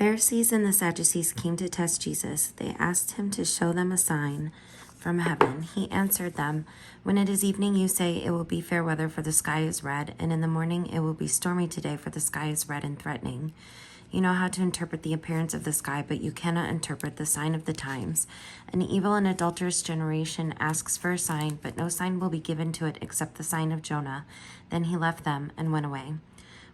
Pharisees and the Sadducees came to test Jesus. They asked him to show them a sign from heaven. He answered them, "When it is evening, you say it will be fair weather, for the sky is red, and in the morning it will be stormy today, for the sky is red and threatening. You know how to interpret the appearance of the sky, but you cannot interpret the sign of the times. An evil and adulterous generation asks for a sign, but no sign will be given to it except the sign of Jonah." Then he left them and went away.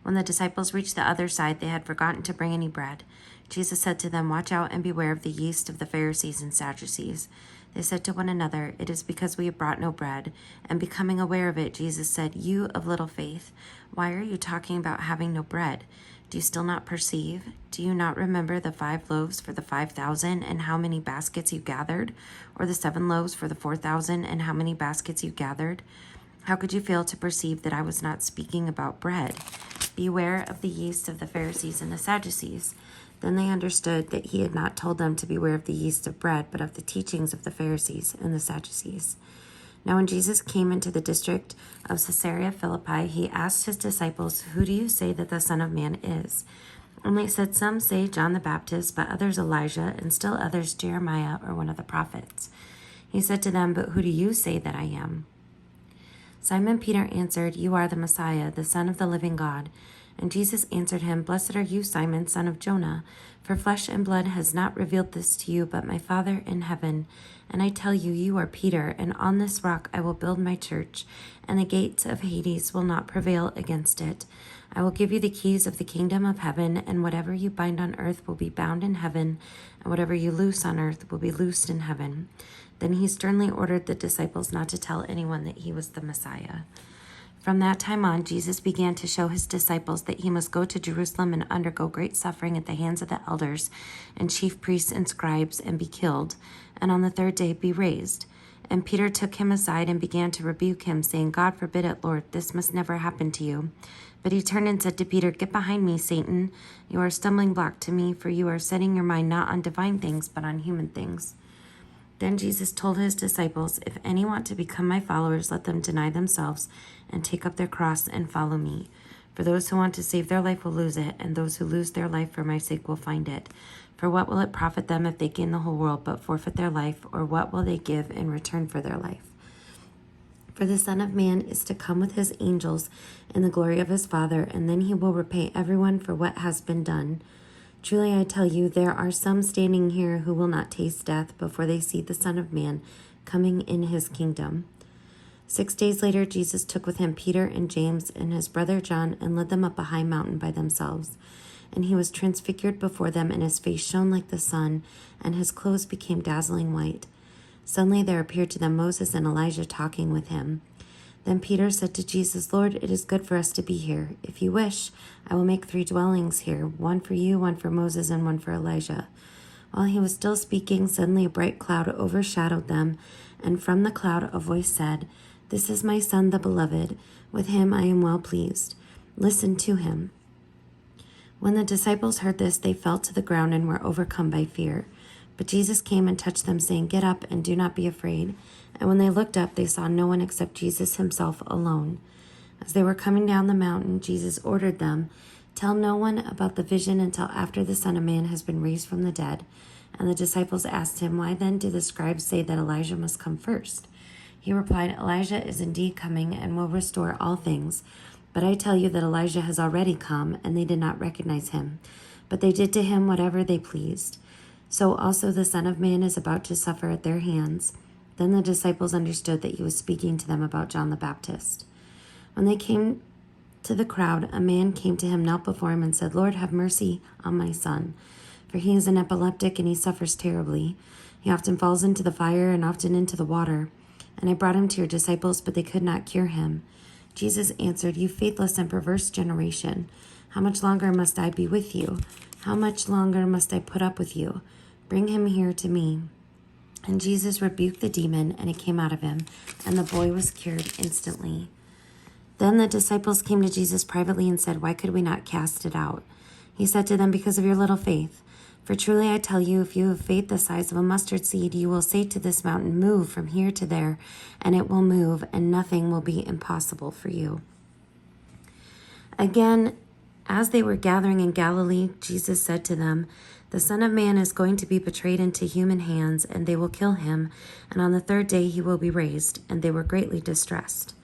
When the disciples reached the other side, they had forgotten to bring any bread. Jesus said to them, "Watch out and beware of the yeast of the Pharisees and Sadducees." They said to one another, "It is because we have brought no bread." And becoming aware of it, Jesus said, "You of little faith, why are you talking about having no bread? Do you still not perceive? Do you not remember the 5 loaves for the 5,000 and how many baskets you gathered? Or the 7 loaves for the 4,000 and how many baskets you gathered? How could you fail to perceive that I was not speaking about bread? Beware of the yeast of the Pharisees and the Sadducees." Then they understood that he had not told them to beware of the yeast of bread, but of the teachings of the Pharisees and the Sadducees. Now when Jesus came into the district of Caesarea Philippi, he asked his disciples, "Who do you say that the Son of Man is?" And they said, "Some say John the Baptist, but others Elijah, and still others Jeremiah or one of the prophets." He said to them, "But who do you say that I am?" Simon Peter answered, "You are the Messiah, the Son of the living God." And Jesus answered him, "Blessed are you, Simon, son of Jonah, for flesh and blood has not revealed this to you, but my Father in heaven. And I tell you, you are Peter, and on this rock I will build my church, and the gates of Hades will not prevail against it. I will give you the keys of the kingdom of heaven, and whatever you bind on earth will be bound in heaven, and whatever you loose on earth will be loosed in heaven." Then he sternly ordered the disciples not to tell anyone that he was the Messiah. From that time on, Jesus began to show his disciples that he must go to Jerusalem and undergo great suffering at the hands of the elders and chief priests and scribes and be killed, and on the 3rd day be raised. And Peter took him aside and began to rebuke him, saying, "God forbid it, Lord, this must never happen to you." But he turned and said to Peter, "Get behind me, Satan. You are a stumbling block to me, for you are setting your mind not on divine things, but on human things." Then Jesus told his disciples, "If any want to become my followers, let them deny themselves and take up their cross and follow me. For those who want to save their life will lose it, and those who lose their life for my sake will find it. For what will it profit them if they gain the whole world but forfeit their life, or what will they give in return for their life? For the Son of Man is to come with his angels in the glory of his Father, and then he will repay everyone for what has been done. Truly I tell you, there are some standing here who will not taste death before they see the Son of Man coming in his kingdom." 6 days later, Jesus took with him Peter and James and his brother John and led them up a high mountain by themselves. And he was transfigured before them, and his face shone like the sun, and his clothes became dazzling white. Suddenly there appeared to them Moses and Elijah talking with him. Then Peter said to Jesus, "Lord, it is good for us to be here. If you wish, I will make 3 dwellings here, one for you, one for Moses, and one for Elijah." While he was still speaking, suddenly a bright cloud overshadowed them, and from the cloud a voice said, "This is my Son, the Beloved. With him I am well pleased. Listen to him." When the disciples heard this, they fell to the ground and were overcome by fear. But Jesus came and touched them, saying, "Get up and do not be afraid." And when they looked up, they saw no one except Jesus himself alone. As they were coming down the mountain, Jesus ordered them, "Tell no one about the vision until after the Son of Man has been raised from the dead." And the disciples asked him, "Why then do the scribes say that Elijah must come first?" He replied, "Elijah is indeed coming and will restore all things. But I tell you that Elijah has already come, and they did not recognize him. But they did to him whatever they pleased. So also the Son of Man is about to suffer at their hands." Then the disciples understood that he was speaking to them about John the Baptist. When they came to the crowd, a man came to him, knelt before him, and said, "Lord, have mercy on my son, for he is an epileptic and he suffers terribly. He often falls into the fire and often into the water. And I brought him to your disciples, but they could not cure him." Jesus answered, "You faithless and perverse generation, how much longer must I be with you? How much longer must I put up with you? Bring him here to me." And Jesus rebuked the demon, and it came out of him, and the boy was cured instantly. Then the disciples came to Jesus privately and said, "Why could we not cast it out?" He said to them, "Because of your little faith. For truly I tell you, if you have faith the size of a mustard seed, you will say to this mountain, 'Move from here to there,' and it will move, and nothing will be impossible for you." Again, As they were gathering in Galilee, Jesus said to them, "The Son of Man is going to be betrayed into human hands, and they will kill him, and on the third day he will be raised." And they were greatly distressed.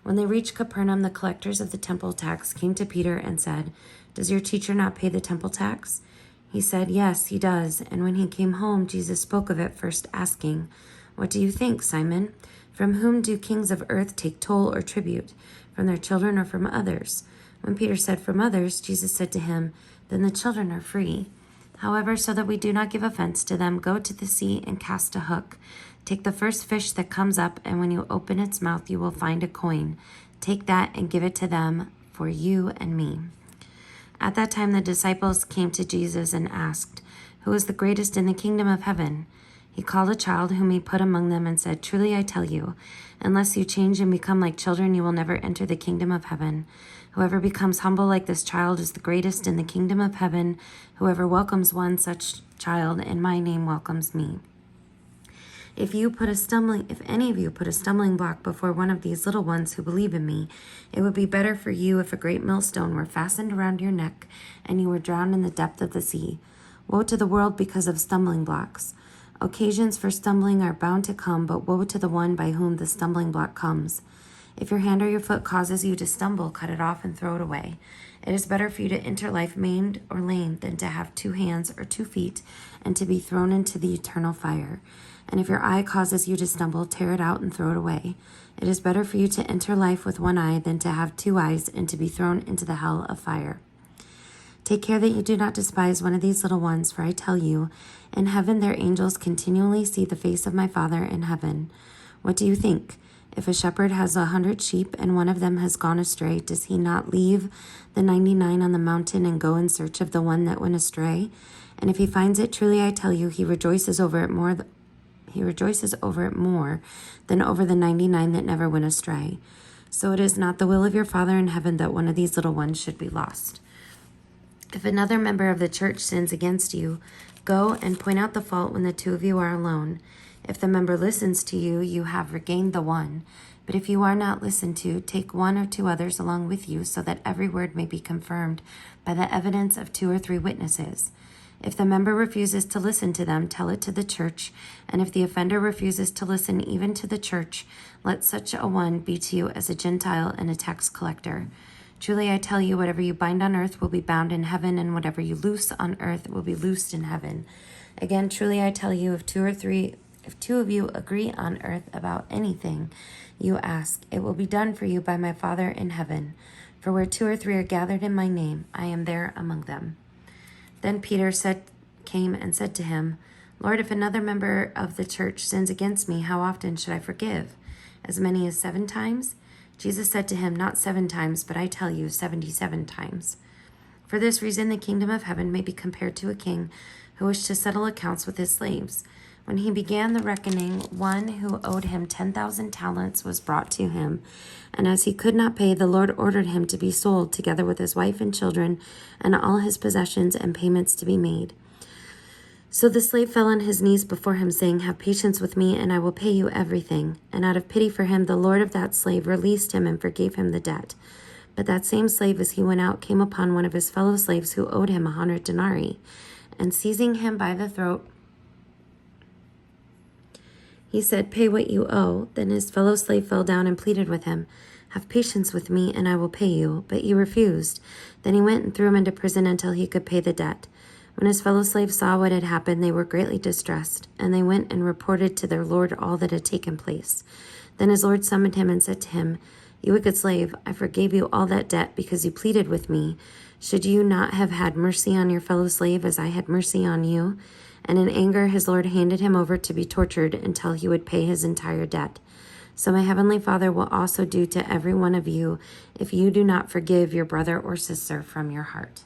When they reached Capernaum, the collectors of the temple tax came to Peter and said, "Does your teacher not pay the temple tax?" He said, "Yes, he does." And when he came home, Jesus spoke of it, first asking, "What do you think, Simon? From whom do kings of earth take toll or tribute? From their children or from others?" When Peter said, "From others," Jesus said to him, "Then the children are free. However, so that we do not give offense to them, go to the sea and cast a hook. Take the first fish that comes up, and when you open its mouth, you will find a coin. Take that and give it to them for you and me." At that time, the disciples came to Jesus and asked, "Who is the greatest in the kingdom of heaven?" He called a child whom he put among them and said, "Truly I tell you, unless you change and become like children, you will never enter the kingdom of heaven. Whoever becomes humble like this child is the greatest in the kingdom of heaven. Whoever welcomes one such child in my name welcomes me. If any of you put a stumbling block before one of these little ones who believe in me, it would be better for you if a great millstone were fastened around your neck and you were drowned in the depth of the sea. Woe to the world because of stumbling blocks. Occasions for stumbling are bound to come, but woe to the one by whom the stumbling block comes. If your hand or your foot causes you to stumble, cut it off and throw it away. It is better for you to enter life maimed or lame than to have 2 hands or 2 feet and to be thrown into the eternal fire. And if your eye causes you to stumble, tear it out and throw it away. It is better for you to enter life with 1 eye than to have 2 eyes and to be thrown into the hell of fire. Take care that you do not despise one of these little ones, for I tell you, in heaven their angels continually see the face of my Father in heaven. What do you think? If a shepherd has 100 sheep and one of them has gone astray, does he not leave the 99 on the mountain and go in search of the one that went astray? And if he finds it, truly I tell you, he rejoices over it more than over the 99 that never went astray. So it is not the will of your Father in heaven that one of these little ones should be lost. If another member of the church sins against you, go and point out the fault when the 2 of you are alone. If the member listens to you, you have regained the one. But if you are not listened to, take 1 or 2 others along with you, so that every word may be confirmed by the evidence of 2 or 3 witnesses. If the member refuses to listen to them, tell it to the church. And if the offender refuses to listen even to the church, let such a one be to you as a Gentile and a tax collector. Truly I tell you, whatever you bind on earth will be bound in heaven, and whatever you loose on earth will be loosed in heaven. Again, truly I tell you, if 2 of you agree on earth about anything you ask, it will be done for you by my Father in heaven. For where 2 or 3 are gathered in my name, I am there among them." Then Peter came and said to him, "Lord, if another member of the church sins against me, how often should I forgive? As many as 7 times?" Jesus said to him, "Not 7 times, but I tell you, 77 times. For this reason, the kingdom of heaven may be compared to a king who wished to settle accounts with his slaves. When he began the reckoning, one who owed him 10,000 talents was brought to him. And as he could not pay, the Lord ordered him to be sold, together with his wife and children, and all his possessions, and payments to be made. So the slave fell on his knees before him, saying, 'Have patience with me, and I will pay you everything.' And out of pity for him, the Lord of that slave released him and forgave him the debt. But that same slave, as he went out, came upon one of his fellow slaves who owed him 100 denarii. And seizing him by the throat, he said, 'Pay what you owe.' Then his fellow slave fell down and pleaded with him, 'Have patience with me, and I will pay you.' But he refused. Then he went and threw him into prison until he could pay the debt. When his fellow slaves saw what had happened, they were greatly distressed, and they went and reported to their lord all that had taken place. Then his lord summoned him and said to him, 'You wicked slave, I forgave you all that debt because you pleaded with me. Should you not have had mercy on your fellow slave as I had mercy on you?' And in anger his lord handed him over to be tortured until he would pay his entire debt. So my heavenly Father will also do to every one of you if you do not forgive your brother or sister from your heart."